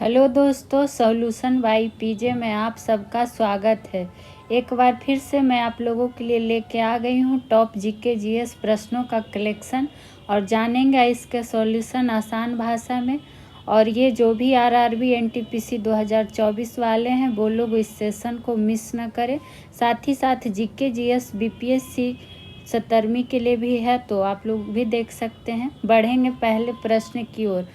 Hello दोस्तों, solution by PJ में आप सबका स्वागत है। एक बार फिर से मैं आप लोगों के लिए लेके आ गई हूँ टॉप जीके जीएस प्रश्नों का कलेक्शन और जानेंगे इसके सॉल्यूशन आसान भाषा में। और ये जो भी आरआरबी एनटीपीसी 2024 वाले हैं वो लोग इस सेशन को मिस न करें। साथ ही साथ जीके जीएस बीपीएससी 17वीं के लिए भी है, तो आप लोग भी देख सकते हैं। बढ़ेंगे पहले प्रश्न की ओर।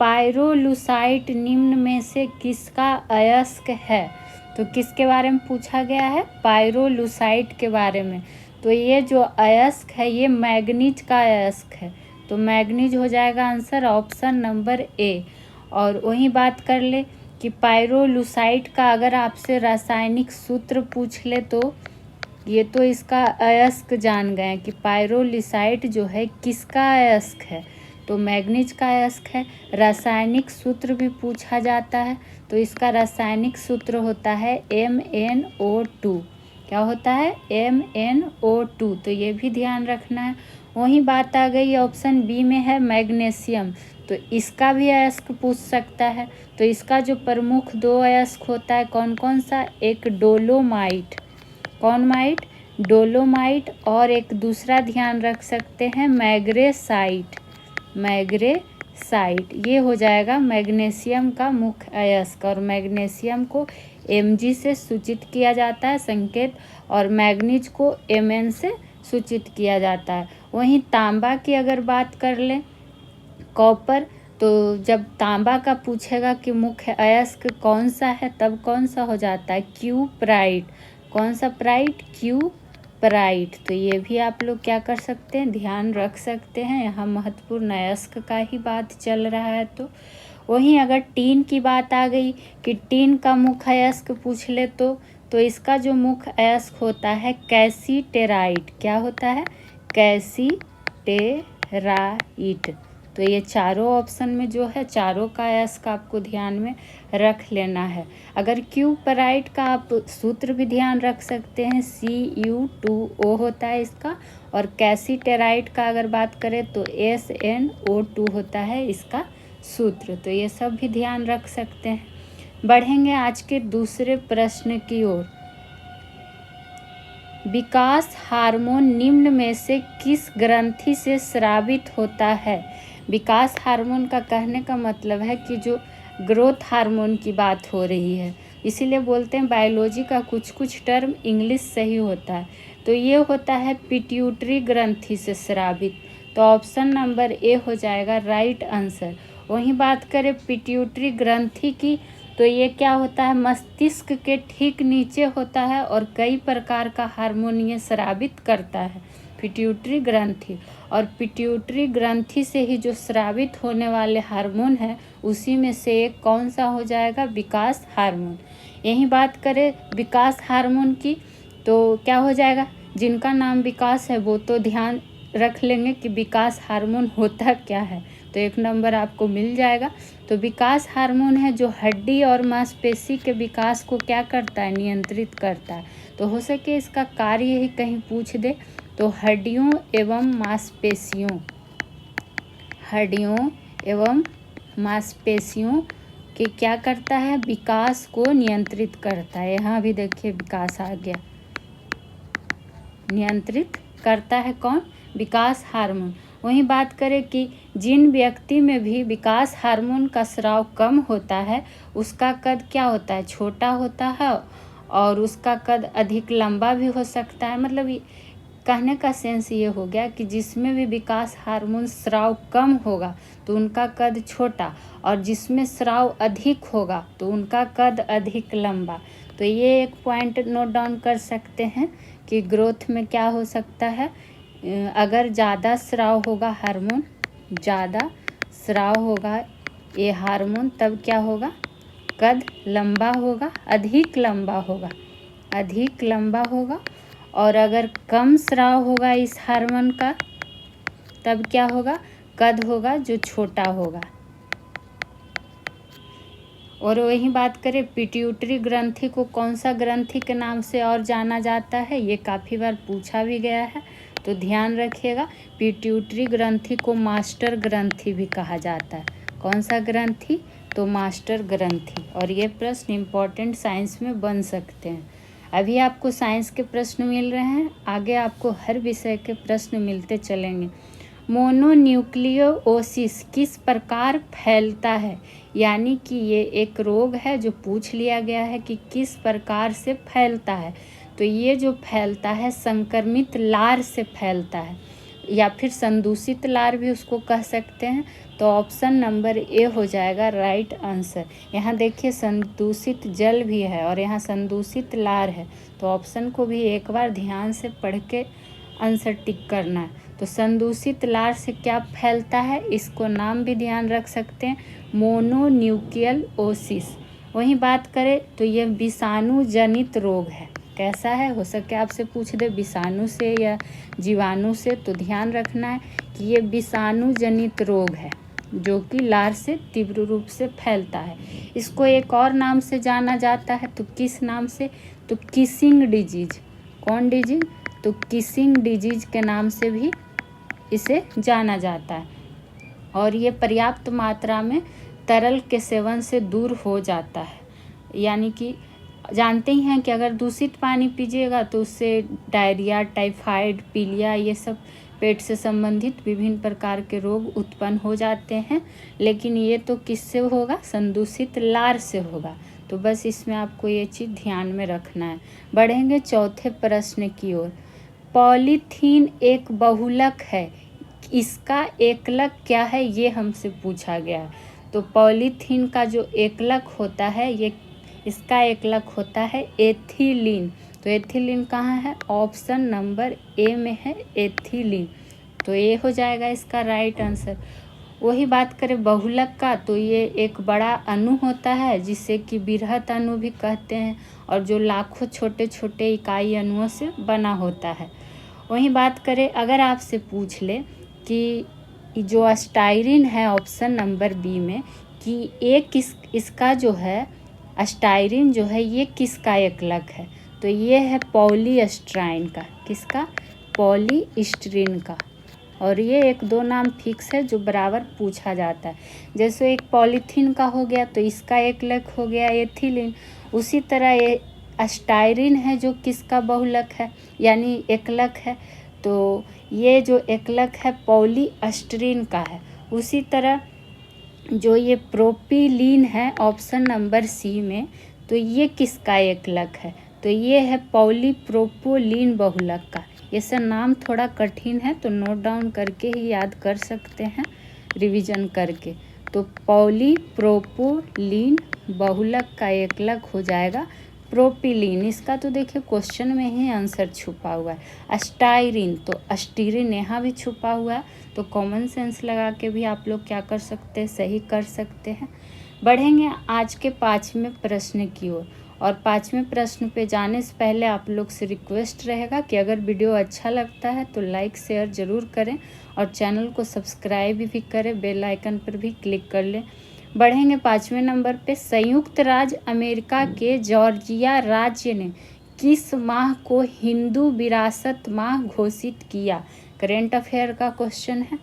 पाइरोलुसाइट निम्न में से किसका अयस्क है? तो किसके बारे में पूछा गया है? पाइरोलुसाइट के बारे में। तो ये जो अयस्क है ये मैग्नीज का अयस्क है, तो मैग्नीज हो जाएगा आंसर ऑप्शन नंबर ए। और वही बात कर ले कि पाइरोलुसाइट का अगर आपसे रासायनिक सूत्र पूछ ले तो ये तो इसका अयस्क जान गए कि पाइरोलुसाइट जो है किसका अयस्क है, तो मैग्नीज का अयस्क है। रासायनिक सूत्र भी पूछा जाता है तो इसका रासायनिक सूत्र होता है MnO2। क्या होता है? MnO2, तो ये भी ध्यान रखना है। वही बात आ गई ऑप्शन बी में है मैग्नीशियम, तो इसका भी अयस्क पूछ सकता है। तो इसका जो प्रमुख दो अयस्क होता है कौन कौन सा? एक डोलोमाइट, कौन माइट? डोलोमाइट, और एक दूसरा ध्यान रख सकते हैं मैग्नेसाइट, मैग्नेसाइट। ये हो जाएगा मैग्नीशियम का मुख्य अयस्क। और मैग्नीशियम को Mg से सूचित किया जाता है संकेत, और मैग्नीज को Mn से सूचित किया जाता है। वहीं तांबा की अगर बात कर लें, कॉपर, तो जब तांबा का पूछेगा कि मुख्य अयस्क कौन सा है तब कौन सा हो जाता है? क्यूप्राइट। कौन सा प्राइट? क्यूप्राइट। तो ये भी आप लोग क्या कर सकते हैं? ध्यान रख सकते हैं। यहाँ महत्वपूर्ण अयस्क का ही बात चल रहा है। तो वहीं अगर टीन की बात आ गई कि टीन का मुख्य अयस्क पूछ ले तो इसका जो मुख्य अयस्क होता है कैसीटेराइट। क्या होता है? कैसीटेराइट। तो ये चारों ऑप्शन में जो है चारों का अयस्क आपको ध्यान में रख लेना है। अगर क्यूपराइट का आप सूत्र भी ध्यान रख सकते हैं, Cu2O होता है इसका। और कैसीटेराइट का अगर बात करें तो SnO2 होता है इसका सूत्र। तो ये सब भी ध्यान रख सकते हैं। बढ़ेंगे आज के दूसरे प्रश्न की ओर। विकास हार्मोन निम्न में से किस ग्रंथि से स्रावित होता है? विकास हार्मोन का कहने का मतलब है कि जो ग्रोथ हार्मोन की बात हो रही है, इसीलिए बोलते हैं बायोलॉजी का कुछ कुछ टर्म इंग्लिश सही होता है। तो ये होता है पिट्यूटरी ग्रंथि से स्रावित, तो ऑप्शन नंबर ए हो जाएगा राइट आंसर। वहीं बात करें पिट्यूटरी ग्रंथि की, तो ये क्या होता है? मस्तिष्क के ठीक नीचे होता है और कई प्रकार का हार्मोन ये स्रावित करता है, पिट्यूटरी ग्रंथि। और पिट्यूटरी ग्रंथि से ही जो स्रावित होने वाले हार्मोन है उसी में से एक कौन सा हो जाएगा? विकास हार्मोन। यही बात करें विकास हार्मोन की तो क्या हो जाएगा? जिनका नाम विकास है वो तो ध्यान रख लेंगे कि विकास हार्मोन होता क्या है, तो 1 नंबर आपको मिल जाएगा। तो विकास हार्मोन है जो हड्डी और मांसपेशी के विकास को क्या करता है? नियंत्रित करता है। तो हो सके इसका कार्य ही कहीं पूछ दे तो हड्डियों एवं मांसपेशियों, हड्डियों एवं मांसपेशियों के क्या करता है? विकास को नियंत्रित करता है। यहाँ भी देखिए विकास आ गया, नियंत्रित करता है कौन? विकास हार्मोन। वहीं बात करें कि जिन व्यक्ति में भी विकास हार्मोन का स्राव कम होता है उसका कद क्या होता है? छोटा होता है, और उसका कद अधिक लंबा भी हो सकता है। मतलब कहने का सेंस ये हो गया कि जिसमें भी विकास हार्मोन स्राव कम होगा तो उनका कद छोटा, और जिसमें स्राव अधिक होगा तो उनका कद अधिक लंबा। तो ये एक पॉइंट नोट डाउन कर सकते हैं कि ग्रोथ में क्या हो सकता है, अगर ज़्यादा स्राव होगा हार्मोन, ज़्यादा स्राव होगा ये हार्मोन तब क्या होगा? कद लंबा होगा, अधिक लंबा होगा, अधिक लंबा होगा। और अगर कम स्राव होगा इस हार्मोन का तब क्या होगा? कद होगा जो छोटा होगा। और वही बात करें पिट्यूटरी ग्रंथि को कौन सा ग्रंथि के नाम से और जाना जाता है? ये काफ़ी बार पूछा भी गया है, तो ध्यान रखिएगा। पिट्यूटरी ग्रंथि को मास्टर ग्रंथि भी कहा जाता है। कौन सा ग्रंथि? तो मास्टर ग्रंथि। और ये प्रश्न इम्पॉर्टेंट साइंस में बन सकते हैं। अभी आपको साइंस के प्रश्न मिल रहे हैं, आगे आपको हर विषय के प्रश्न मिलते चलेंगे। मोनोन्यूक्लियोसिस किस प्रकार फैलता है, यानी कि ये एक रोग है जो पूछ लिया गया है कि किस प्रकार से फैलता है। तो ये जो फैलता है संक्रमित लार से फैलता है, या फिर संदूषित लार भी उसको कह सकते हैं। तो ऑप्शन नंबर ए हो जाएगा राइट आंसर। यहाँ देखिए संदूषित जल भी है और यहाँ संदूषित लार है, तो ऑप्शन को भी एक बार ध्यान से पढ़ के आंसर टिक करना है। तो संदूषित लार से क्या फैलता है, इसको नाम भी ध्यान रख सकते हैं, मोनोन्यूक्लियोसिस। वहीं बात करें तो ये विषाणु जनित रोग है। कैसा है, हो सके आपसे पूछ दे विषाणु से या जीवाणु से, तो ध्यान रखना है कि ये विषाणु जनित रोग है जो कि लार से तीव्र रूप से फैलता है। इसको एक और नाम से जाना जाता है, तो किस नाम से, तो किसिंग डिजीज। कौन डिजीज, तो किसिंग डिजीज के नाम से भी इसे जाना जाता है। और ये पर्याप्त मात्रा में तरल के सेवन से दूर हो जाता है, यानी कि जानते ही हैं कि अगर दूषित पानी पीजिएगा तो उससे डायरिया, टाइफाइड, पीलिया, ये सब पेट से संबंधित विभिन्न प्रकार के रोग उत्पन्न हो जाते हैं। लेकिन ये तो किससे होगा, संदूषित लार से होगा। तो बस इसमें आपको ये चीज़ ध्यान में रखना है। बढ़ेंगे चौथे प्रश्न की ओर। पॉलीथीन एक बहुलक है, इसका एकलक क्या है, ये हमसे पूछा गया है। तो पॉलीथीन का जो एकलक होता है, ये इसका एकलक होता है एथिलीन। तो एथिलीन कहाँ है, ऑप्शन नंबर ए में है एथिलीन। तो ये हो जाएगा इसका राइट आंसर। वही बात करें बहुलक का, तो ये एक बड़ा अणु होता है जिसे कि बृहत अणु भी कहते हैं, और जो लाखों छोटे छोटे इकाई अणुओं से बना होता है। वहीं बात करें अगर आपसे पूछ ले कि जो अस्टायरिन है ऑप्शन नंबर बी में, कि ये इसका जो है अस्टायरिन जो है ये किसका एकलक है, तो ये है पॉलीस्टायरीन का। किसका, पॉलीस्टायरीन का। और ये एक दो नाम फिक्स है जो बराबर पूछा जाता है। जैसे एक पॉलीथीन का हो गया तो इसका एकलक हो गया एथिलीन, उसी तरह ये अस्टायरिन है जो किसका बहुलक है यानी एकलक है, तो ये जो एकलक है पॉलीस्टायरीन का है। उसी तरह जो ये प्रोपिलीन है ऑप्शन नंबर सी में, तो ये किसका एकलक है, तो ये है पॉलीप्रोपोलीन बहुलक का। ये सब नाम थोड़ा कठिन है तो नोट डाउन करके ही याद कर सकते हैं रिवीजन करके। तो पॉलीप्रोपोलीन बहुलक का एकलक हो जाएगा प्रोपिलीन। इसका तो देखिए क्वेश्चन में ही आंसर छुपा हुआ है। अस्टायरिन, तो अस्टीरिन यहाँ भी छुपा हुआ है, तो कॉमन सेंस लगा के भी आप लोग क्या कर सकते हैं, सही कर सकते हैं। बढ़ेंगे आज के 5वें प्रश्न की ओर। और 5वें प्रश्न पे जाने से पहले आप लोग से रिक्वेस्ट रहेगा कि अगर वीडियो अच्छा लगता है तो लाइक शेयर ज़रूर करें और चैनल को सब्सक्राइब भी करें, बेल आइकन पर भी क्लिक कर लें। बढ़ेंगे 5वें नंबर पे। संयुक्त राज्य अमेरिका के जॉर्जिया राज्य ने किस माह को हिंदू विरासत माह घोषित किया। करेंट अफेयर का क्वेश्चन है,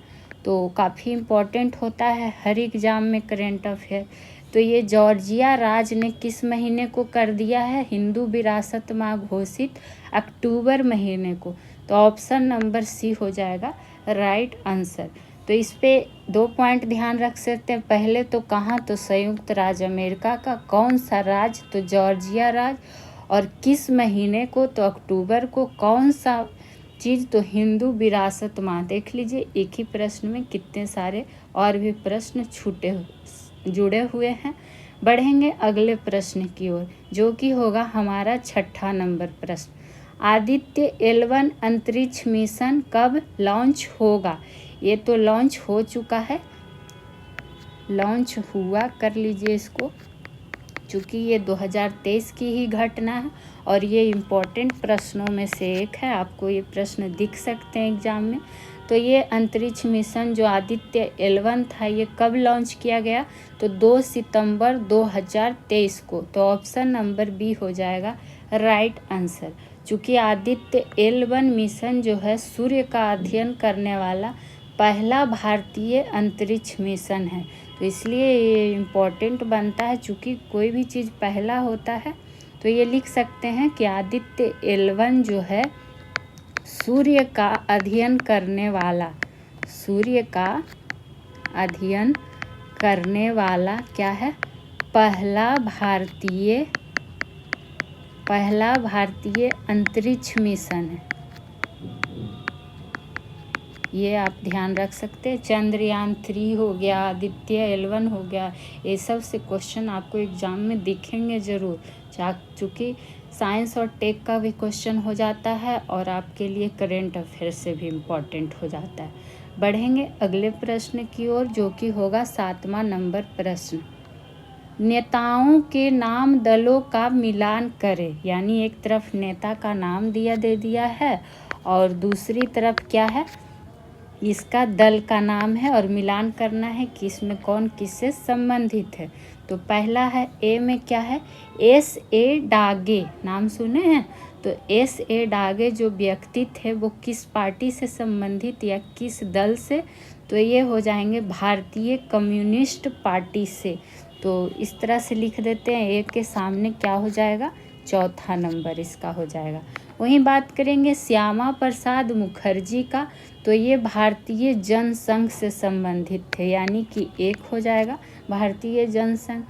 तो काफ़ी इम्पोर्टेंट होता है हर एग्ज़ाम में करेंट अफेयर। तो ये जॉर्जिया राज्य ने किस महीने को कर दिया है हिंदू विरासत माह घोषित, अक्टूबर महीने को। तो ऑप्शन नंबर सी हो जाएगा राइट आंसर। तो इस पे 2 पॉइंट ध्यान रख सकते हैं। पहले तो कहाँ, तो संयुक्त राज्य अमेरिका का। कौन सा राज्य, तो जॉर्जिया राज्य। और किस महीने को, तो अक्टूबर को। कौन सा चीज़, तो हिंदू विरासत माह। देख लीजिए एक ही प्रश्न में कितने सारे और भी प्रश्न जुड़े हुए हैं। बढ़ेंगे अगले प्रश्न की ओर जो कि होगा हमारा 6ठा नंबर प्रश्न। आदित्य L1 अंतरिक्ष मिशन कब लॉन्च होगा। ये तो लॉन्च हो चुका है, लॉन्च हुआ, कर लीजिए इसको, चूँकि ये 2023 की ही घटना है और ये इम्पोर्टेंट प्रश्नों में से एक है। आपको ये प्रश्न दिख सकते हैं एग्जाम में। तो ये अंतरिक्ष मिशन जो आदित्य L1 था ये कब लॉन्च किया गया, तो 2 सितंबर 2023 को। तो ऑप्शन नंबर बी हो जाएगा राइट आंसर। चूँकि आदित्य L1 मिशन जो है सूर्य का अध्ययन करने वाला पहला भारतीय अंतरिक्ष मिशन है। तो इसलिए ये इम्पोर्टेंट बनता है। चूँकि कोई भी चीज़ पहला होता है तो ये लिख सकते हैं कि आदित्य L1 जो है सूर्य का अध्ययन करने वाला, सूर्य का अध्ययन करने वाला क्या है, पहला भारतीय अंतरिक्ष मिशन है। ये आप ध्यान रख सकते हैं। चंद्रयान 3 हो गया, आदित्य L1 हो गया, ये सब से क्वेश्चन आपको एग्जाम में दिखेंगे ज़रूर। चूँकि साइंस और टेक का भी क्वेश्चन हो जाता है और आपके लिए करेंट अफेयर से भी इम्पॉर्टेंट हो जाता है। बढ़ेंगे अगले प्रश्न की ओर, जो कि होगा 7वां नंबर प्रश्न। नेताओं के नाम दलों का मिलान करें। यानी एक तरफ नेता का नाम दे दिया है और दूसरी तरफ क्या है, इसका दल का नाम है और मिलान करना है कि इसमें कौन किससे संबंधित है। तो पहला है ए में क्या है, S.A. डागे, नाम सुने हैं। तो S.A. डागे जो व्यक्ति थे वो किस पार्टी से संबंधित या किस दल से, तो ये हो जाएंगे भारतीय कम्युनिस्ट पार्टी से। तो इस तरह से लिख देते हैं, ए के सामने क्या हो जाएगा, चौथा नंबर इसका हो जाएगा। वहीं बात करेंगे श्यामा प्रसाद मुखर्जी का, तो ये भारतीय जनसंघ से संबंधित थे, यानी कि एक हो जाएगा भारतीय जनसंघ।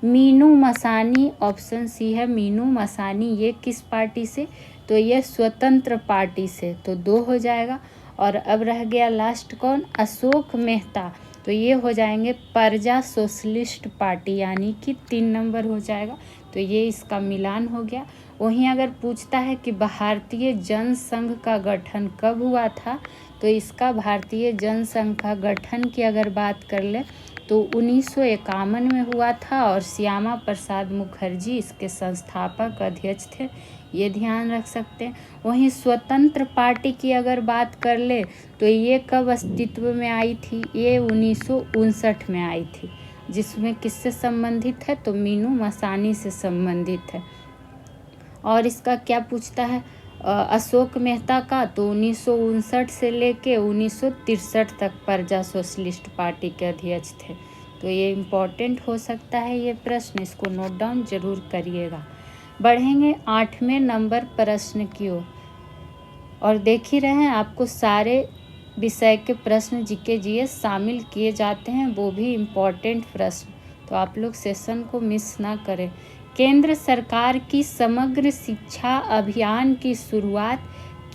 मीनू मसानी, ऑप्शन सी है मीनू मसानी, ये किस पार्टी से, तो ये स्वतंत्र पार्टी से, तो 2 हो जाएगा। और अब रह गया लास्ट कौन, अशोक मेहता, तो ये हो जाएंगे प्रजा सोशलिस्ट पार्टी, यानी कि 3 नंबर हो जाएगा। तो ये इसका मिलान हो गया। वहीं अगर पूछता है कि भारतीय जनसंघ का गठन कब हुआ था, तो इसका भारतीय जनसंघ का गठन की अगर बात कर ले तो 1951 में हुआ था और श्यामा प्रसाद मुखर्जी इसके संस्थापक अध्यक्ष थे, ये ध्यान रख सकते हैं। वहीं स्वतंत्र पार्टी की अगर बात कर ले तो ये कब अस्तित्व में आई थी, ये 1959 में आई थी, जिसमें किससे संबंधित है, तो मीनू मसानी से संबंधित है। और इसका क्या पूछता है, अशोक मेहता का, तो 1959 से लेके 1963 तक प्रजा सोशलिस्ट पार्टी के अध्यक्ष थे। तो ये इम्पोर्टेंट हो सकता है ये प्रश्न, इसको नोट डाउन जरूर करिएगा। बढ़ेंगे 8वें नंबर प्रश्न की ओर, और देख ही रहे हैं आपको सारे विषय के प्रश्न जीके जीएस शामिल किए जाते हैं, वो भी इम्पोर्टेंट प्रश्न, तो आप लोग सेशन को मिस ना करें। केंद्र सरकार की समग्र शिक्षा अभियान की शुरुआत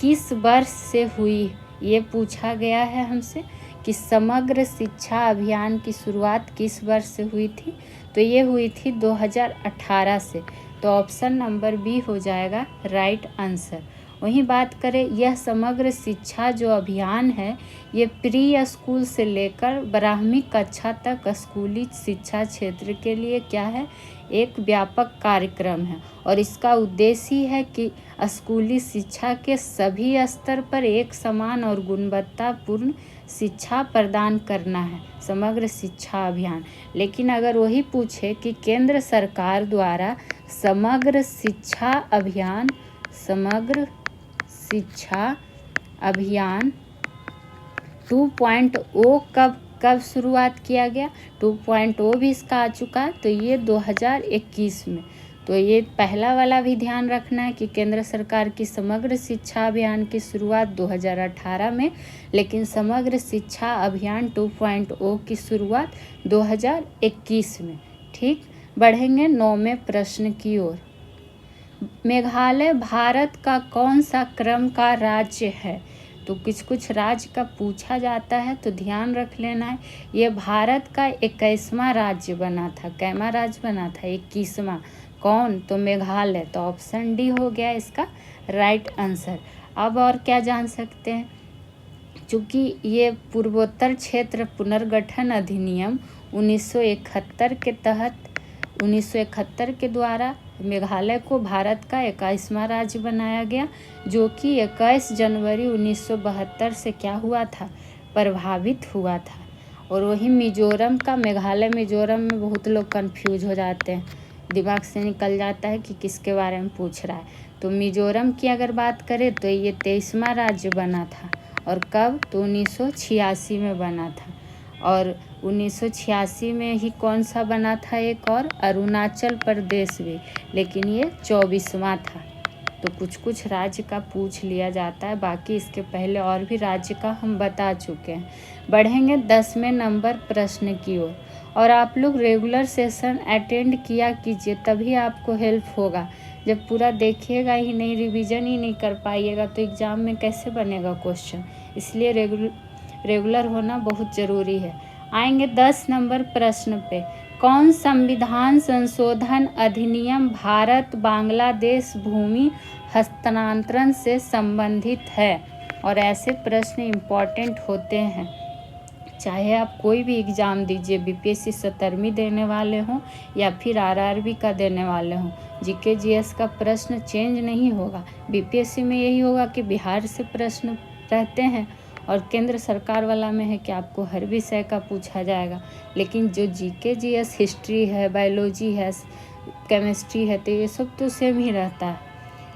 किस वर्ष से हुई, ये पूछा गया है हमसे कि समग्र शिक्षा अभियान की शुरुआत किस वर्ष से हुई थी, तो ये हुई थी 2018 से। तो ऑप्शन नंबर बी हो जाएगा राइट आंसर। वहीं बात करें, यह समग्र शिक्षा जो अभियान है ये प्री स्कूल से लेकर 12वीं कक्षा तक स्कूली शिक्षा क्षेत्र के लिए क्या है, एक व्यापक कार्यक्रम है और इसका उद्देश्य ही है कि स्कूली शिक्षा के सभी स्तर पर एक समान और गुणवत्तापूर्ण शिक्षा प्रदान करना है, समग्र शिक्षा अभियान। लेकिन अगर वही पूछे कि केंद्र सरकार द्वारा समग्र शिक्षा अभियान 2.0 कब शुरुआत किया गया, 2.0 भी इसका आ चुका है, तो ये 2021 में। तो ये पहला वाला भी ध्यान रखना है कि केंद्र सरकार की समग्र शिक्षा अभियान की शुरुआत 2018 में, लेकिन समग्र शिक्षा अभियान 2.0 की शुरुआत 2021 में। ठीक, बढ़ेंगे 9वें प्रश्न की ओर। मेघालय भारत का कौन सा क्रम का राज्य है, तो कुछ राज्य का पूछा जाता है तो ध्यान रख लेना है। ये भारत का 21वां राज्य बना था, कैमा राज्य बना था, 21वां, कौन, तो मेघालय। तो ऑप्शन डी हो गया इसका राइट आंसर। अब और क्या जान सकते हैं, चूँकि ये पूर्वोत्तर क्षेत्र पुनर्गठन अधिनियम 1971 के तहत 1971 के द्वारा मेघालय को भारत का 21वां राज्य बनाया गया, जो कि 21 जनवरी 1972 से क्या हुआ था, प्रभावित हुआ था। और वही मिजोरम का, मेघालय मिजोरम में बहुत लोग कंफ्यूज हो जाते हैं, दिमाग से निकल जाता है कि किसके बारे में पूछ रहा है। तो मिजोरम की अगर बात करें तो ये 23वां राज्य बना था, और कब, तो 1986 में बना था। और 1986 में ही कौन सा बना था एक और, अरुणाचल प्रदेश भी, लेकिन ये 24वां था। तो कुछ कुछ राज्य का पूछ लिया जाता है, बाकी इसके पहले और भी राज्य का हम बता चुके हैं। बढ़ेंगे 10वें नंबर प्रश्न की ओर। और आप लोग रेगुलर सेशन अटेंड किया कीजिए, तभी आपको हेल्प होगा। जब पूरा देखिएगा ही नहीं, रिवीजन ही नहीं कर पाइएगा, तो एग्ज़ाम में कैसे बनेगा क्वेश्चन। इसलिए रेगुलर होना बहुत ज़रूरी है। आएंगे 10 नंबर प्रश्न पे। कौन संविधान संशोधन अधिनियम भारत बांग्लादेश भूमि हस्तांतरण से संबंधित है? और ऐसे प्रश्न इम्पॉर्टेंट होते हैं, चाहे आप कोई भी एग्ज़ाम दीजिए, बीपीएससी 17वीं देने वाले हों या फिर आरआरबी का देने वाले हों, जीके जीएस का प्रश्न चेंज नहीं होगा। बीपीएससी में यही होगा कि बिहार से प्रश्न रहते हैं, और केंद्र सरकार वाला में है कि आपको हर विषय का पूछा जाएगा। लेकिन जो जीके जीएस हिस्ट्री है, बायोलॉजी है, केमिस्ट्री है, तो ये सब तो सेम ही रहता है।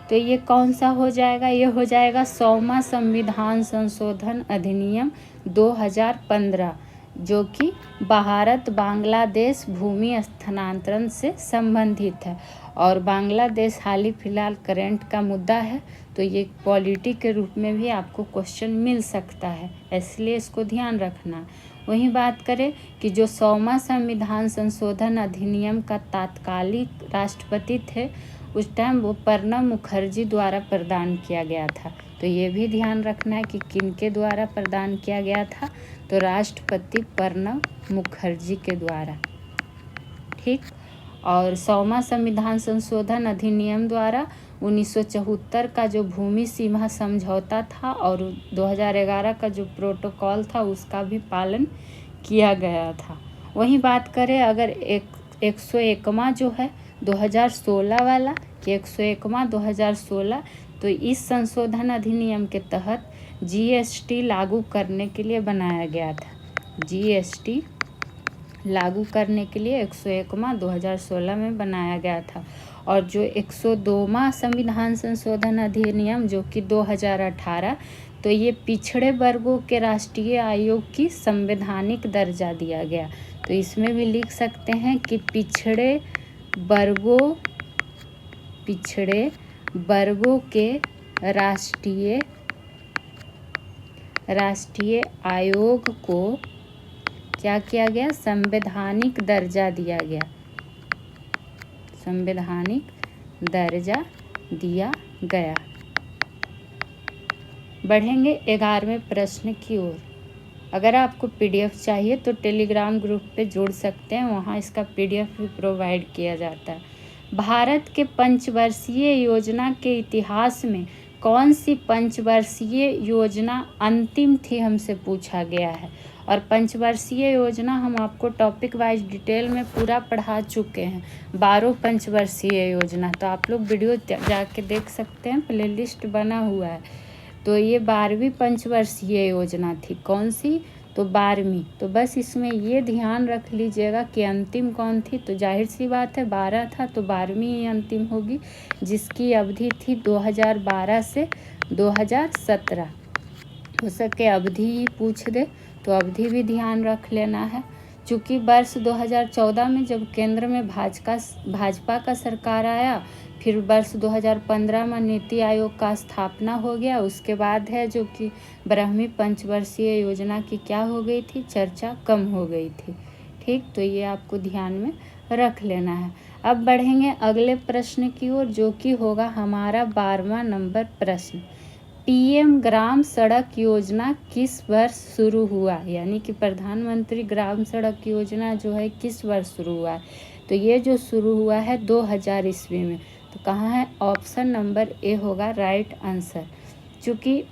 तो ये कौन सा हो जाएगा? ये हो जाएगा 100वां संविधान संशोधन अधिनियम 2015, जो कि भारत बांग्लादेश भूमि स्थानांतरण से संबंधित है। और बांग्लादेश हाल ही फिलहाल करंट का मुद्दा है, तो ये पॉलिटी के रूप में भी आपको क्वेश्चन मिल सकता है, इसलिए इसको ध्यान रखना। वहीं बात करें कि जो 100वां संविधान संशोधन अधिनियम का तात्कालिक राष्ट्रपति थे, उस टाइम वो प्रणब मुखर्जी द्वारा प्रदान किया गया था। तो ये भी ध्यान रखना है कि किनके द्वारा प्रदान किया गया था, तो राष्ट्रपति प्रणब मुखर्जी के द्वारा। ठीक। और 100वां संविधान संशोधन अधिनियम द्वारा 1974 का जो भूमि सीमा समझौता था और 2011 का जो प्रोटोकॉल था, उसका भी पालन किया गया था। वहीं बात करें अगर 101वां जो है 2016 वाला, कि 101वां 2016, तो इस संशोधन अधिनियम के तहत जीएसटी लागू करने के लिए बनाया गया था। जीएसटी लागू करने के लिए 101वां 2016 में बनाया गया था। और जो 102वां संविधान संशोधन अधिनियम जो कि 2018, तो ये पिछड़े वर्गों के राष्ट्रीय आयोग की संवैधानिक दर्जा दिया गया। तो इसमें भी लिख सकते हैं कि पिछड़े वर्गों के राष्ट्रीय आयोग को क्या किया गया? संवैधानिक दर्जा दिया गया। संवैधानिक दर्जा दिया गया। बढ़ेंगे 11वें प्रश्न की ओर। अगर आपको पीडीएफ चाहिए तो टेलीग्राम ग्रुप पे जुड़ सकते हैं, वहाँ इसका पीडीएफ भी प्रोवाइड किया जाता है। भारत के पंचवर्षीय योजना के इतिहास में कौन सी पंचवर्षीय योजना अंतिम थी, हमसे पूछा गया है। और पंचवर्षीय योजना हम आपको टॉपिक वाइज डिटेल में पूरा पढ़ा चुके हैं, 12 पंचवर्षीय योजना। तो आप लोग वीडियो जाके देख सकते हैं, प्लेलिस्ट बना हुआ है। तो ये 12वीं पंचवर्षीय योजना थी। कौन सी? तो 12वीं। तो बस इसमें ये ध्यान रख लीजिएगा कि अंतिम कौन थी। तो जाहिर सी बात है 12 था, तो 12वीं ही अंतिम होगी, जिसकी अवधि थी 2012 से 2017। हो सके अवधि ही पूछ दे, तो अवधि भी ध्यान रख लेना है। चूँकि वर्ष 2014 में जब केंद्र में भाजपा का सरकार आया, फिर वर्ष 2015 में नीति आयोग का स्थापना हो गया। उसके बाद है जो कि 12वीं पंचवर्षीय योजना की क्या हो गई थी, चर्चा कम हो गई थी। ठीक, तो ये आपको ध्यान में रख लेना है। अब बढ़ेंगे अगले प्रश्न की ओर, जो कि होगा हमारा 12वां नंबर प्रश्न। पीएम ग्राम सड़क योजना किस वर्ष शुरू हुआ? यानी कि प्रधानमंत्री ग्राम सड़क योजना जो है किस वर्ष शुरू हुआ है? तो ये जो शुरू हुआ है 2000 ईस्वी में। तो कहाँ है? ऑप्शन नंबर ए होगा राइट आंसर। चूँकि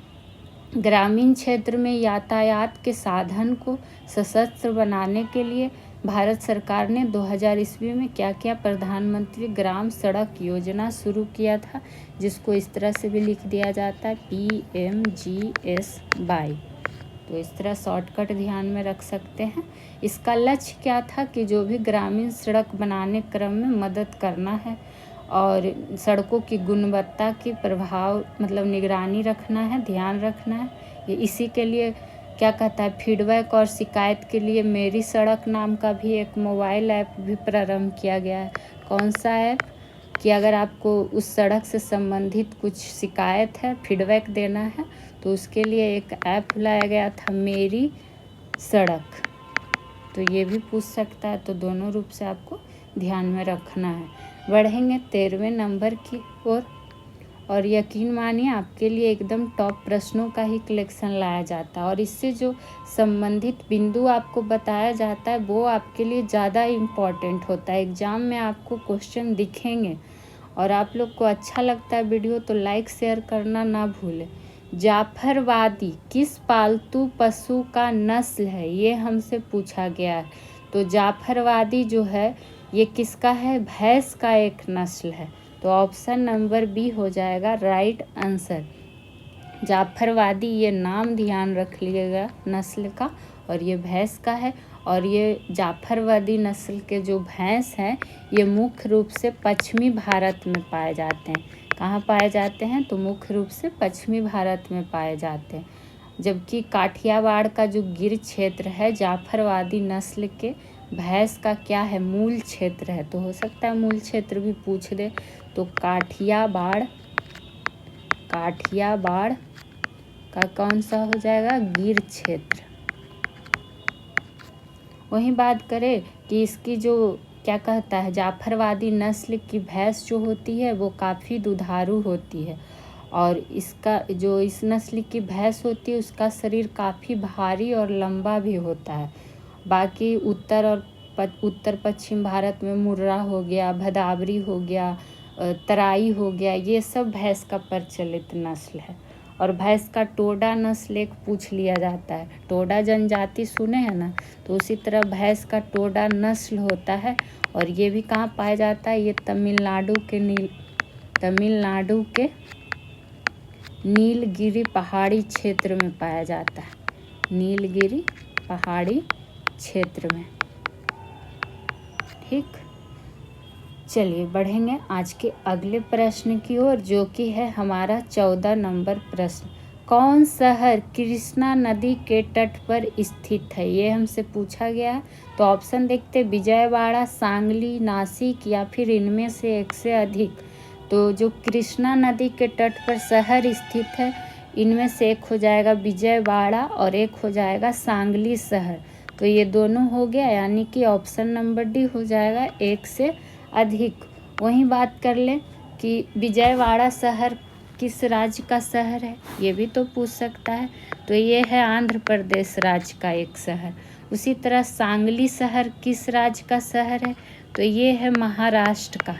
ग्रामीण क्षेत्र में यातायात के साधन को सशक्त बनाने के लिए भारत सरकार ने 2000 ईस्वी में क्या किया? प्रधानमंत्री ग्राम सड़क योजना शुरू किया था, जिसको इस तरह से भी लिख दिया जाता है PMGSY। तो इस तरह शॉर्टकट ध्यान में रख सकते हैं। इसका लक्ष्य क्या था कि जो भी ग्रामीण सड़क बनाने क्रम में मदद करना है और सड़कों की गुणवत्ता की प्रभाव निगरानी रखना है, ध्यान रखना है। ये इसी के लिए क्या कहता है, फीडबैक और शिकायत के लिए मेरी सड़क नाम का भी एक मोबाइल ऐप भी प्रारंभ किया गया है। कौन सा ऐप? कि अगर आपको उस सड़क से संबंधित कुछ शिकायत है, फीडबैक देना है, तो उसके लिए एक ऐप लाया गया था, मेरी सड़क। तो ये भी पूछ सकता है, तो दोनों रूप से आपको ध्यान में रखना है। बढ़ेंगे 13वें नंबर की ओर, और यकीन मानिए आपके लिए एकदम टॉप प्रश्नों का ही कलेक्शन लाया जाता है, और इससे जो संबंधित बिंदु आपको बताया जाता है वो आपके लिए ज़्यादा इम्पॉर्टेंट होता है। एग्ज़ाम में आपको क्वेश्चन दिखेंगे, और आप लोग को अच्छा लगता है वीडियो तो लाइक शेयर करना ना भूलें। जाफरवादी किस पालतू पशु का नस्ल है, ये हमसे पूछा गया है। तो जाफरवादी जो है ये किसका है? भैंस का एक नस्ल है। तो ऑप्शन नंबर बी हो जाएगा राइट आंसर। जाफरवादी ये नाम ध्यान रख लीजिएगा नस्ल का, और ये भैंस का है। और ये जाफरवादी नस्ल के जो भैंस हैं ये मुख्य रूप से पश्चिमी भारत में पाए जाते हैं। कहाँ पाए जाते हैं? तो मुख्य रूप से पश्चिमी भारत में पाए जाते हैं। जबकि काठियावाड़ का जो गिर क्षेत्र है जाफरवादी नस्ल के भैंस का क्या है? मूल क्षेत्र है। तो हो सकता है मूल क्षेत्र भी पूछ दे। तो काठियावाड़ का कौन सा हो जाएगा? गिर क्षेत्र। वहीं बात करें कि इसकी जो क्या कहता है, जाफरवादी नस्ल की भैंस जो होती है वो काफ़ी दुधारू होती है, और इसका जो इस नस्ल की भैंस होती है उसका शरीर काफ़ी भारी और लंबा भी होता है। बाकी उत्तर पश्चिम भारत में मुर्रा हो गया, भदावरी हो गया, तराई हो गया, ये सब भैंस का प्रचलित नस्ल है। और भैंस का टोडा नस्ल एक पूछ लिया जाता है। टोडा जनजाति सुने हैं ना, तो उसी तरह भैंस का टोडा नस्ल होता है, और ये भी कहाँ पाया जाता है? ये तमिलनाडु के नीलगिरी पहाड़ी क्षेत्र में पाया जाता है। नीलगिरी पहाड़ी क्षेत्र में। ठीक, चलिए बढ़ेंगे आज के अगले प्रश्न की ओर, जो कि है हमारा 14 नंबर प्रश्न। कौन शहर कृष्णा नदी के तट पर स्थित है? ये हमसे पूछा गया है। तो ऑप्शन देखते, विजयवाड़ा, सांगली, नासिक, या फिर इनमें से एक से अधिक। तो जो कृष्णा नदी के तट पर शहर स्थित है, इनमें से एक हो जाएगा विजयवाड़ा और एक हो जाएगा सांगली शहर। तो ये दोनों हो गया, यानी कि ऑप्शन नंबर डी हो जाएगा एक से अधिक। वहीं बात कर लें कि विजयवाड़ा शहर किस राज्य का शहर है, ये भी तो पूछ सकता है। तो ये है आंध्र प्रदेश राज्य का एक शहर। उसी तरह सांगली शहर किस राज्य का शहर है? तो ये है महाराष्ट्र का।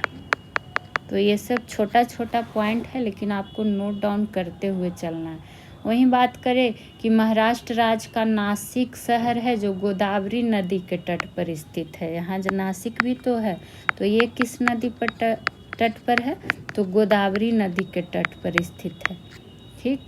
तो ये सब छोटा छोटा पॉइंट है, लेकिन आपको नोट डाउन करते हुए चलना है। वहीं बात करें कि महाराष्ट्र राज्य का नासिक शहर है जो गोदावरी नदी के तट पर स्थित है। यहाँ जो नासिक भी तो है, तो ये किस नदी पर तट पर है? तो गोदावरी नदी के तट पर स्थित है। ठीक,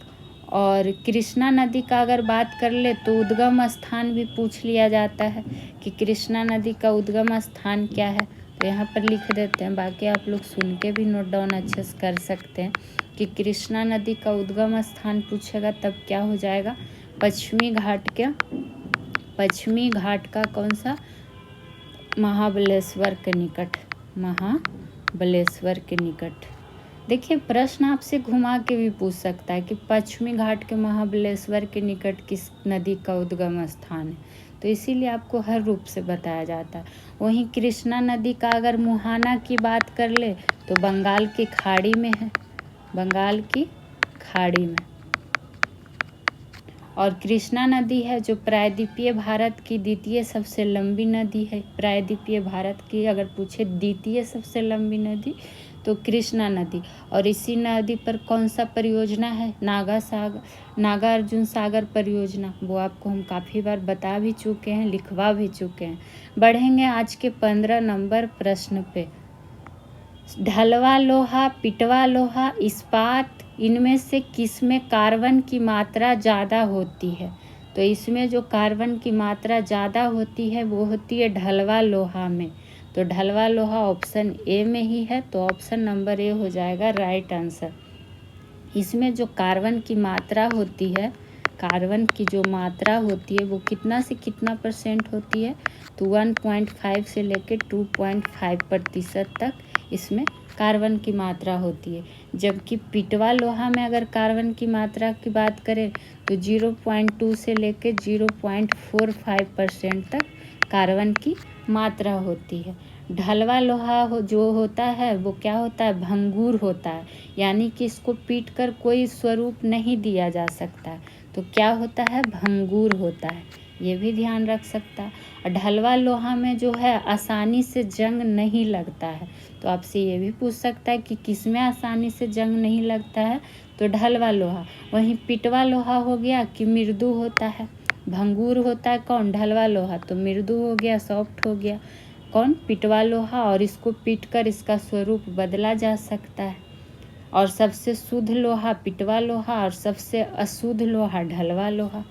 और कृष्णा नदी का अगर बात कर ले तो उद्गम स्थान भी पूछ लिया जाता है कि कृष्णा नदी का उद्गम स्थान क्या है। तो यहाँ पर लिख देते हैं, बाकी आप लोग सुन के भी नोट डाउन अच्छे से कर सकते हैं कि कृष्णा नदी का उद्गम स्थान पूछेगा तब क्या हो जाएगा? पश्चिमी घाट का कौन सा? महाबलेश्वर के निकट। महाबलेश्वर के निकट। देखिए प्रश्न आपसे घुमा के भी पूछ सकता है कि पश्चिमी घाट के महाबलेश्वर के निकट किस नदी का उद्गम स्थान है, तो इसीलिए आपको हर रूप से बताया जाता है। वहीं कृष्णा नदी का अगर मुहाना की बात कर ले तो बंगाल की खाड़ी में है, बंगाल की खाड़ी में। और कृष्णा नदी है जो प्रायद्वीपीय भारत की द्वितीय सबसे लंबी नदी है। प्रायद्वीपीय भारत की अगर पूछे द्वितीय सबसे लंबी नदी तो कृष्णा नदी। और इसी नदी पर कौन सा परियोजना है? नागार्जुन सागर परियोजना। वो आपको हम काफ़ी बार बता भी चुके हैं, लिखवा भी चुके हैं। बढ़ेंगे आज के 15 नंबर प्रश्न पे। ढलवा लोहा, पिटवा लोहा, इस्पात, इनमें से किस में कार्बन की मात्रा ज़्यादा होती है? तो इसमें जो कार्बन की मात्रा ज़्यादा होती है वो होती है ढलवा लोहा में। तो ढलवा लोहा ऑप्शन ए में ही है, तो ऑप्शन नंबर ए हो जाएगा राइट आंसर। इसमें जो कार्बन की मात्रा होती है, कार्बन की जो मात्रा होती है वो कितना से कितना % होती है, तो 1.5 से लेकर 2.5% तक इसमें कार्बन की मात्रा होती है। जबकि पिटवा लोहा में अगर कार्बन की मात्रा की बात करें तो 0.2 से लेकर 0.45% तक कार्बन की मात्रा होती है। ढलवा लोहा जो होता है वो क्या होता है, भंगुर होता है, यानी कि इसको पीट कर कोई स्वरूप नहीं दिया जा सकता, तो क्या होता है, भंगुर होता है। ये भी ध्यान रख सकता है। और ढलवा लोहा में जो है आसानी से जंग नहीं लगता है, तो आपसे ये भी पूछ सकता है कि किसमें आसानी से जंग नहीं लगता है, तो ढलवा लोहा। वहीं पिटवा लोहा हो गया कि मृदु होता है। भंगुर होता है कौन, ढलवा लोहा, तो मृदु हो गया, सॉफ्ट हो गया कौन, पिटवा लोहा, और इसको पीट कर इसका स्वरूप बदला जा सकता है। और सबसे शुद्ध लोहा पिटवा लोहा और सबसे अशुद्ध लोहा ढलवा लोहा।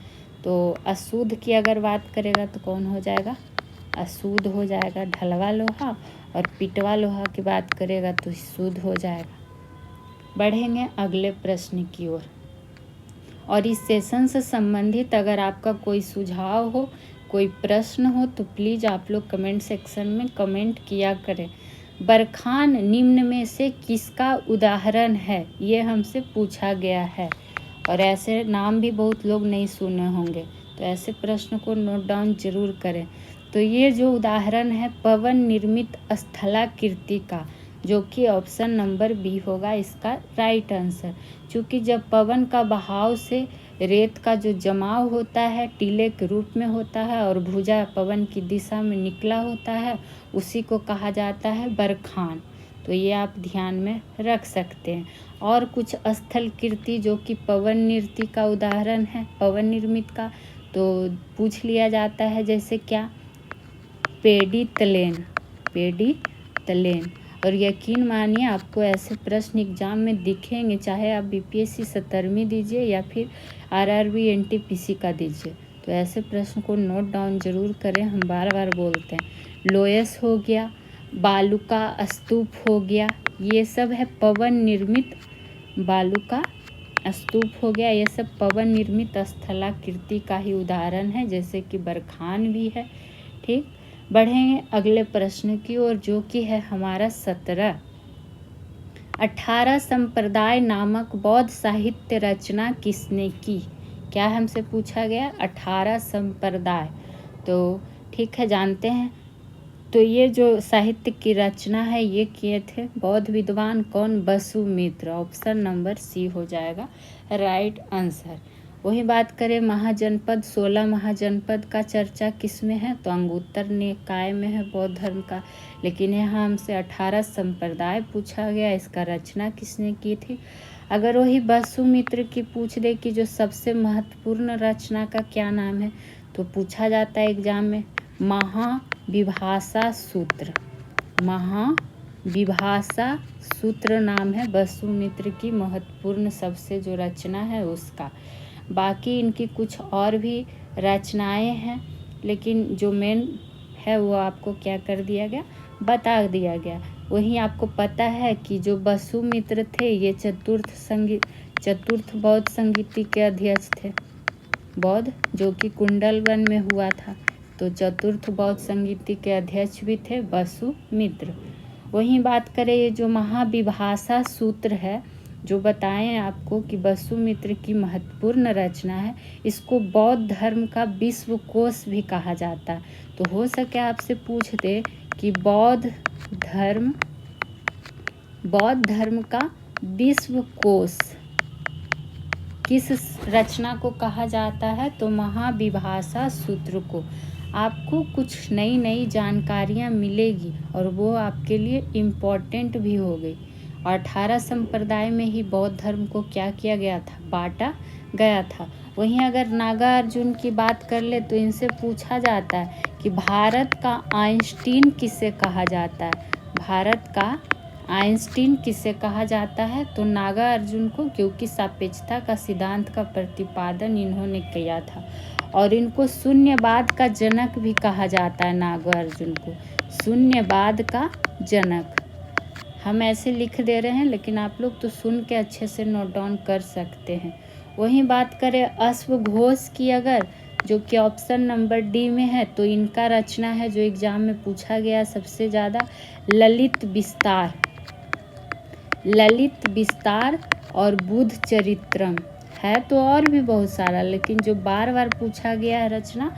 तो अशुद्ध की अगर बात करेगा तो कौन हो जाएगा, अशुद्ध हो जाएगा ढलवा लोहा, और पिटवा लोहा की बात करेगा तो शुद्ध हो जाएगा। बढ़ेंगे अगले प्रश्न की ओर। और इस सेशन से संबंधित अगर आपका कोई सुझाव हो, कोई प्रश्न हो, तो प्लीज़ आप लोग कमेंट सेक्शन में कमेंट किया करें। बरखान निम्न में से किसका उदाहरण है, ये हमसे पूछा गया है। और ऐसे नाम भी बहुत लोग नहीं सुने होंगे, तो ऐसे प्रश्न को नोट डाउन जरूर करें। तो ये जो उदाहरण है पवन निर्मित स्थलाकृति का, जो कि ऑप्शन नंबर बी होगा इसका राइट आंसर। क्योंकि जब पवन का बहाव से रेत का जो जमाव होता है टीले के रूप में होता है और भुजा पवन की दिशा में निकला होता है, उसी को कहा जाता है बरखान। तो ये आप ध्यान में रख सकते हैं। और कुछ स्थलकृति जो कि पवन नृत्य का उदाहरण है, पवन निर्मित का, तो पूछ लिया जाता है, जैसे क्या, पेडी तलेन, पेडी तलेन। और यकीन मानिए आपको ऐसे प्रश्न एग्जाम में दिखेंगे, चाहे आप बीपीएससी 17वीं दीजिए या फिर आरआरबी एनटीपीसी का दीजिए, तो ऐसे प्रश्न को नोट डाउन जरूर करें। हम बार बार बोलते हैं, लोयस हो गया, बालू का स्तूप हो गया, ये सब है पवन निर्मित, बालू का स्तूप हो गया, ये सब पवन निर्मित स्थलाकृति का ही उदाहरण है, जैसे कि बरखान भी है। ठीक, बढ़ेंगे अगले प्रश्न की ओर, जो कि है हमारा 17। 18 संप्रदाय नामक बौद्ध साहित्य रचना किसने की, क्या हमसे पूछा गया, 18 संप्रदाय। तो ठीक है, जानते हैं। तो ये जो साहित्य की रचना है ये किए थे बौद्ध विद्वान कौन, वसुमित्र। ऑप्शन नंबर सी हो जाएगा राइट आंसर। वही बात करें महाजनपद, 16 महाजनपद का चर्चा किस में है, तो अंगुत्तर निकाय में है बौद्ध धर्म का। लेकिन यहाँ हमसे 18 संप्रदाय पूछा गया, इसका रचना किसने की थी। अगर वही वसुमित्र की पूछ दे कि जो सबसे महत्वपूर्ण रचना का क्या नाम है, तो पूछा जाता है एग्जाम में महाविभाषा सूत्र। महाविभाषा सूत्र नाम है वसुमित्र की महत्वपूर्ण सबसे जो रचना है उसका। बाकी इनकी कुछ और भी रचनाएं हैं, लेकिन जो मेन है वो आपको क्या कर दिया गया, बता दिया गया। वहीं आपको पता है कि जो वसुमित्र थे ये चतुर्थ बौद्ध संगीति के अध्यक्ष थे, बौद्ध जो कि कुंडलवन में हुआ था, तो चतुर्थ बौद्ध संगीति के अध्यक्ष भी थे वसुमित्र। वहीं बात करें ये जो महाविभाषा सूत्र है, जो बताएं आपको कि वसुमित्र की महत्वपूर्ण रचना है, इसको बौद्ध धर्म का विश्व कोश भी कहा जाता है। तो हो सके आपसे पूछ दे कि बौद्ध धर्म का विश्व कोश किस रचना को कहा जाता है, तो महाविभाषा सूत्र को। आपको कुछ नई जानकारियाँ मिलेगी और वो आपके लिए इम्पोर्टेंट भी हो गई। 18 संप्रदाय में ही बौद्ध धर्म को क्या किया गया था, बांटा गया था। वहीं अगर नागार्जुन की बात कर ले तो इनसे पूछा जाता है कि भारत का आइंस्टीन किसे कहा जाता है, भारत का आइंस्टीन किसे कहा जाता है, तो नागार्जुन को, क्योंकि सापेक्षता का सिद्धांत का प्रतिपादन इन्होंने किया था। और इनको शून्यवाद का जनक भी कहा जाता है, नागार्जुन को शून्यवाद का जनक। हम ऐसे लिख दे रहे हैं, लेकिन आप लोग तो सुन के अच्छे से नोट डाउन कर सकते हैं। वहीं बात करें अश्वघोष की अगर, जो कि ऑप्शन नंबर डी में है, तो इनका रचना है जो एग्जाम में पूछा गया सबसे ज़्यादा, ललित विस्तार। ललित विस्तार और बुध चरित्रम है तो और भी बहुत सारा, लेकिन जो बार बार पूछा गया है रचना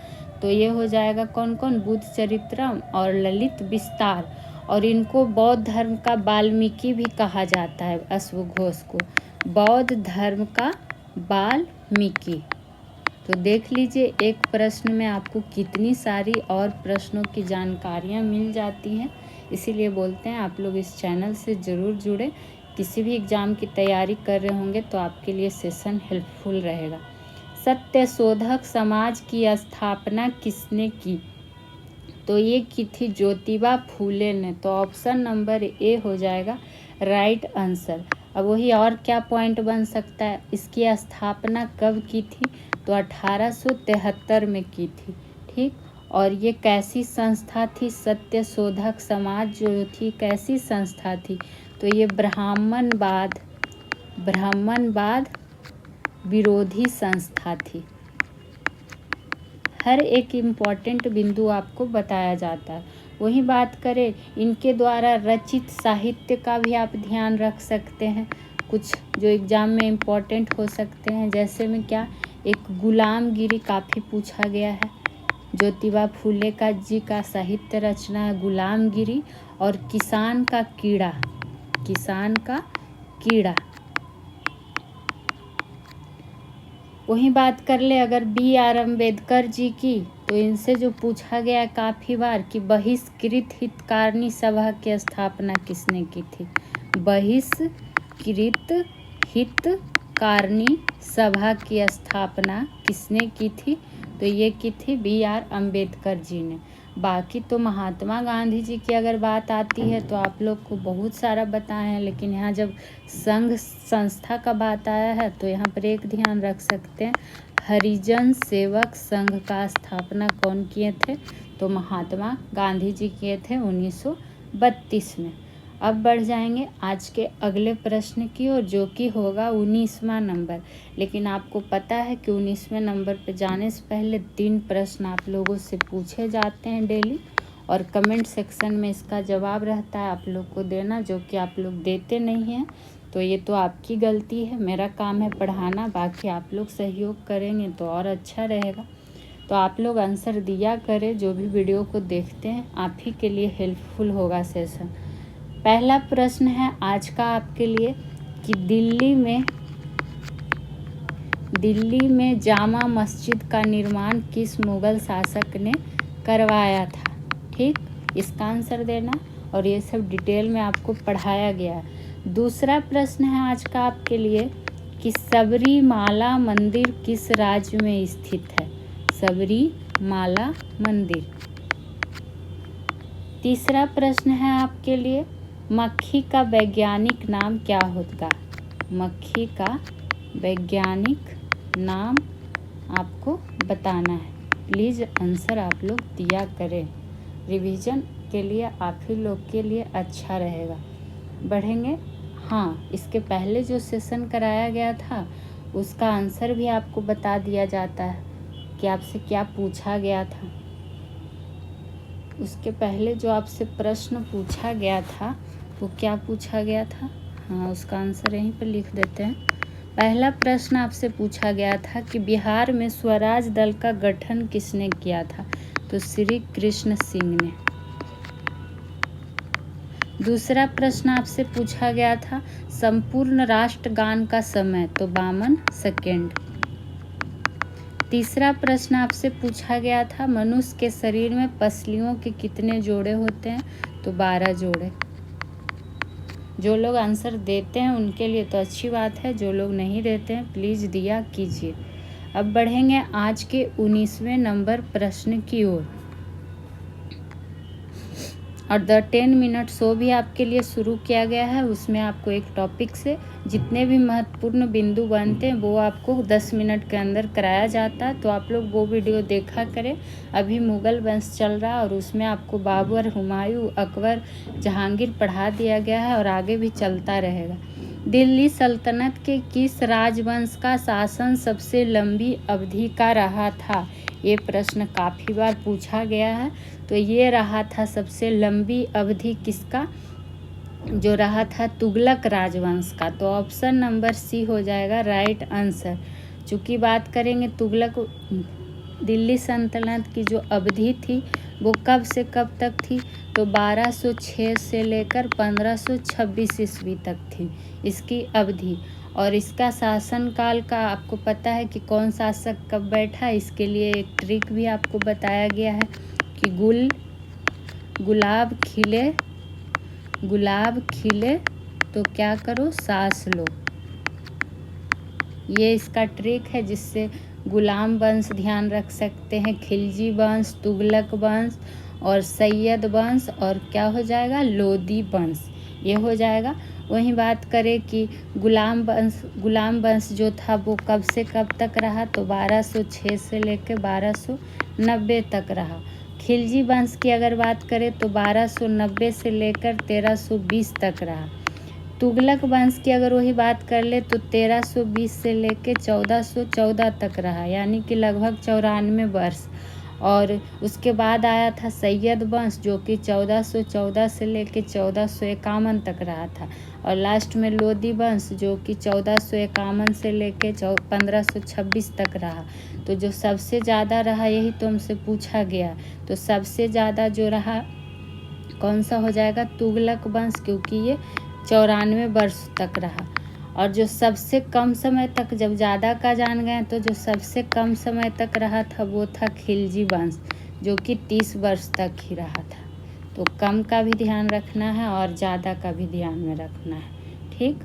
तो ये हो जाएगा कौन कौन, बुध चरित्रम और ललित विस्तार। और इनको बौद्ध धर्म का वाल्मीकि भी कहा जाता है, अश्वघोष को बौद्ध धर्म का वाल्मीकि। तो देख लीजिए एक प्रश्न में आपको कितनी सारी और प्रश्नों की जानकारियाँ मिल जाती हैं। इसीलिए बोलते हैं आप लोग इस चैनल से ज़रूर जुड़े। किसी भी एग्ज़ाम की तैयारी कर रहे होंगे तो आपके लिए सेशन हेल्पफुल रहेगा। सत्यशोधक समाज की स्थापना किसने की? तो ये की थी ज्योतिबा फूले ने। तो ऑप्शन नंबर ए हो जाएगा राइट आंसर। अब वही और क्या पॉइंट बन सकता है, इसकी स्थापना कब की थी? तो 1873 में की थी। ठीक, और ये कैसी संस्था थी? सत्यशोधक समाज जो थी कैसी संस्था थी? तो ये ब्राह्मणवाद विरोधी संस्था थी। हर एक इम्पॉर्टेंट बिंदु आपको बताया जाता है। वहीं बात करें इनके द्वारा रचित साहित्य का भी आप ध्यान रख सकते हैं, कुछ जो एग्ज़ाम में इम्पॉर्टेंट हो सकते हैं। जैसे में क्या, एक गुलामगिरी काफ़ी पूछा गया है। ज्योतिबा फूले का जी का साहित्य रचना है गुलामगिरी, और किसान का कीड़ा। वहीं बात कर ले अगर B.R. अम्बेडकर जी की, तो इनसे जो पूछा गया है काफ़ी बार कि बहिष्कृत हितकारिणी सभा की स्थापना किसने की थी? बहिष्कृत हितकारिणी सभा की स्थापना किसने की थी? तो ये की थी B.R. अम्बेडकर जी ने। बाकी तो महात्मा गांधी जी की अगर बात आती है तो आप लोग को बहुत सारा बताए हैं, लेकिन यहाँ जब संघ संस्था का बात आया है तो यहाँ पर एक ध्यान रख सकते हैं, हरिजन सेवक संघ का स्थापना कौन किए थे? तो महात्मा गांधी जी किए थे 1932 में। अब बढ़ जाएंगे आज के अगले प्रश्न की ओर, जो कि होगा 19वां नंबर। लेकिन आपको पता है कि 19वें नंबर पे जाने से पहले 3 प्रश्न आप लोगों से पूछे जाते हैं डेली, और कमेंट सेक्शन में इसका जवाब रहता है आप लोग को देना, जो कि आप लोग देते नहीं हैं। तो ये तो आपकी गलती है, मेरा काम है पढ़ाना, बाकी आप लोग सहयोग करेंगे तो और अच्छा रहेगा। तो आप लोग आंसर दिया करें, जो भी वीडियो को देखते हैं आप ही के लिए हेल्पफुल होगा सेशन। पहला प्रश्न है आज का आपके लिए कि दिल्ली में जामा मस्जिद का निर्माण किस मुग़ल शासक ने करवाया था? ठीक, इसका आंसर देना, और ये सब डिटेल में आपको पढ़ाया गया है। दूसरा प्रश्न है आज का आपके लिए कि सबरीमाला मंदिर किस राज्य में स्थित है? सबरीमाला मंदिर। तीसरा प्रश्न है आपके लिए, मक्खी का वैज्ञानिक नाम क्या होगा? मक्खी का वैज्ञानिक नाम आपको बताना है। प्लीज़ आंसर आप लोग दिया करें, रिवीजन के लिए आप ही लोग के लिए अच्छा रहेगा। बढ़ेंगे, हाँ, इसके पहले जो सेशन कराया गया था उसका आंसर भी आपको बता दिया जाता है कि आपसे क्या पूछा गया था। उसके पहले जो आपसे प्रश्न पूछा गया था वो क्या पूछा गया था, हाँ, उसका आंसर यहीं पर लिख देते हैं। पहला प्रश्न आपसे पूछा गया था कि बिहार में स्वराज दल का गठन किसने किया था? तो श्री कृष्ण सिंह ने। दूसरा प्रश्न आपसे पूछा गया था संपूर्ण राष्ट्रगान का समय, तो 52 सेकेंड। तीसरा प्रश्न आपसे पूछा गया था मनुष्य के शरीर में पसलियों के कितने जोड़े होते हैं? तो 12 जोड़े। जो लोग आंसर देते हैं उनके लिए तो अच्छी बात है, जो लोग नहीं देते हैं प्लीज़ दिया कीजिए। अब बढ़ेंगे आज के 19वें नंबर प्रश्न की ओर, और द 10 मिनट शो भी आपके लिए शुरू किया गया है। उसमें आपको एक टॉपिक से जितने भी महत्वपूर्ण बिंदु बनते हैं वो आपको 10 मिनट के अंदर कराया जाता है, तो आप लोग वो वीडियो देखा करें। अभी मुग़ल वंश चल रहा है और उसमें आपको बाबर, हुमायूं, अकबर, जहांगीर पढ़ा दिया गया है और आगे भी चलता रहेगा। दिल्ली सल्तनत के किस राजवंश का शासन सबसे लंबी अवधि का रहा था? ये प्रश्न काफ़ी बार पूछा गया है। तो ये रहा था सबसे लंबी अवधि किसका जो रहा था? तुगलक राजवंश का। तो ऑप्शन नंबर सी हो जाएगा राइट आंसर। चूँकि बात करेंगे तुगलक दिल्ली सल्तनत की जो अवधि थी वो कब से कब तक थी? तो 1206 से लेकर 1526 ईस्वी तक थी इसकी अवधि। और इसका शासनकाल का आपको पता है कि कौन शासक कब बैठा? इसके लिए एक ट्रिक भी आपको बताया गया है कि गुलाब खिले तो क्या करो? सांस लो। ये इसका ट्रिक है जिससे गुलाम वंश ध्यान रख सकते हैं, खिलजी वंश, तुगलक वंश और सैयद वंश और क्या हो जाएगा? लोदी वंश ये हो जाएगा। वहीं बात करें कि गुलाम वंश जो था वो कब से कब तक रहा? तो 1206 से लेकर 1290 तक रहा। खिलजी वंश की अगर बात करें तो 1290 से लेकर 1320 तक रहा। तुगलक वंश की अगर वही बात कर ले तो 1320 से लेकर 1414 तक रहा, यानी कि लगभग 94 वर्ष। और उसके बाद आया था सैयद वंश जो कि 1414 से लेकर 1451 तक रहा था। और लास्ट में लोदी वंश जो कि 1451 से लेकर 1526 तक रहा। तो जो सबसे ज़्यादा रहा यही तो हमसे पूछा गया। तो सबसे ज़्यादा जो रहा कौन सा हो जाएगा? तुगलक वंश, क्योंकि ये 94 वर्ष तक रहा। और जो सबसे कम समय तक, जब ज़्यादा का जान गए तो जो सबसे कम समय तक रहा था वो था खिलजी वंश जो कि 30 वर्ष तक ही रहा था। तो कम का भी ध्यान रखना है और ज़्यादा का भी ध्यान में रखना है, ठीक।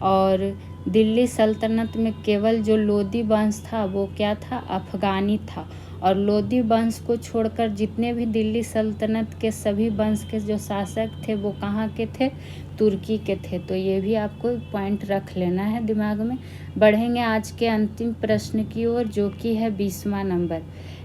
और दिल्ली सल्तनत में केवल जो लोदी वंश था वो क्या था? अफगानी था। और लोदी वंश को छोड़कर जितने भी दिल्ली सल्तनत के सभी वंश के जो शासक थे वो कहाँ के थे? तुर्की के थे। तो ये भी आपको पॉइंट रख लेना है दिमाग में। बढ़ेंगे आज के अंतिम प्रश्न की ओर जो कि है 20वां नंबर।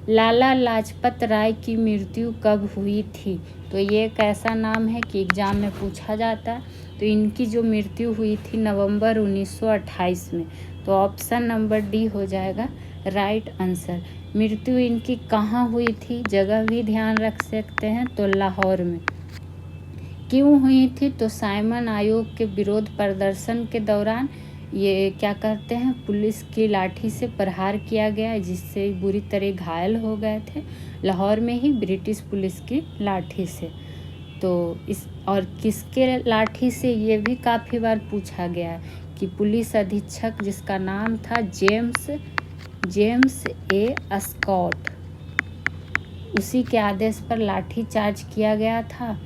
लाला लाजपत राय की मृत्यु कब हुई थी? तो ये एक ऐसा नाम है कि एग्ज़ाम में पूछा जाता है। तो इनकी जो मृत्यु हुई थी नवंबर 1928 में। तो ऑप्शन नंबर डी हो जाएगा राइट आंसर। मृत्यु इनकी कहाँ हुई थी? जगह भी ध्यान रख सकते हैं, तो लाहौर में। क्यों हुई थी? तो साइमन आयोग के विरोध प्रदर्शन के दौरान ये क्या करते हैं? पुलिस की लाठी से प्रहार किया गया जिससे बुरी तरह घायल हो गए थे लाहौर में ही ब्रिटिश पुलिस की लाठी से। तो इस और किसके लाठी से ये भी काफ़ी बार पूछा गया है कि पुलिस अधीक्षक जिसका नाम था जेम्स ए स्कॉट, उसी के आदेश पर लाठी चार्ज किया गया था।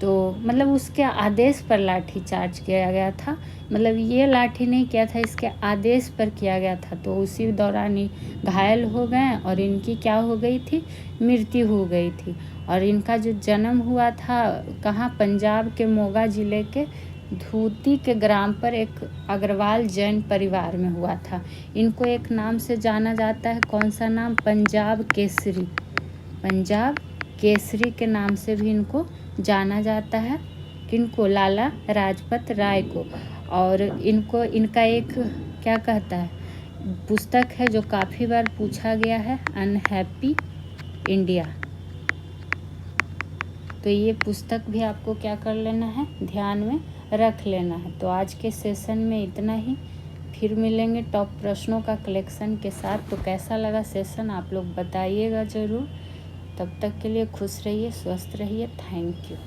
तो मतलब उसके आदेश पर लाठी चार्ज किया गया था, मतलब ये लाठी नहीं किया था, इसके आदेश पर किया गया था। तो उसी दौरान ही घायल हो गए और इनकी क्या हो गई थी? मृत्यु हो गई थी। और इनका जो जन्म हुआ था कहाँ? पंजाब के मोगा ज़िले के धूती के ग्राम पर एक अग्रवाल जैन परिवार में हुआ था। इनको एक नाम से जाना जाता है, कौन सा नाम? पंजाब केसरी। पंजाब केसरी के नाम से भी इनको जाना जाता है। किनको? लाला लाजपत राय को। और इनका एक क्या कहता है पुस्तक है जो काफ़ी बार पूछा गया है, अनहैप्पी इंडिया। तो ये पुस्तक भी आपको क्या कर लेना है? ध्यान में रख लेना है। तो आज के सेशन में इतना ही, फिर मिलेंगे टॉप प्रश्नों का कलेक्शन के साथ। तो कैसा लगा सेशन आप लोग बताइएगा ज़रूर। तब तक के लिए खुश रहिए, स्वस्थ रहिए। Thank you.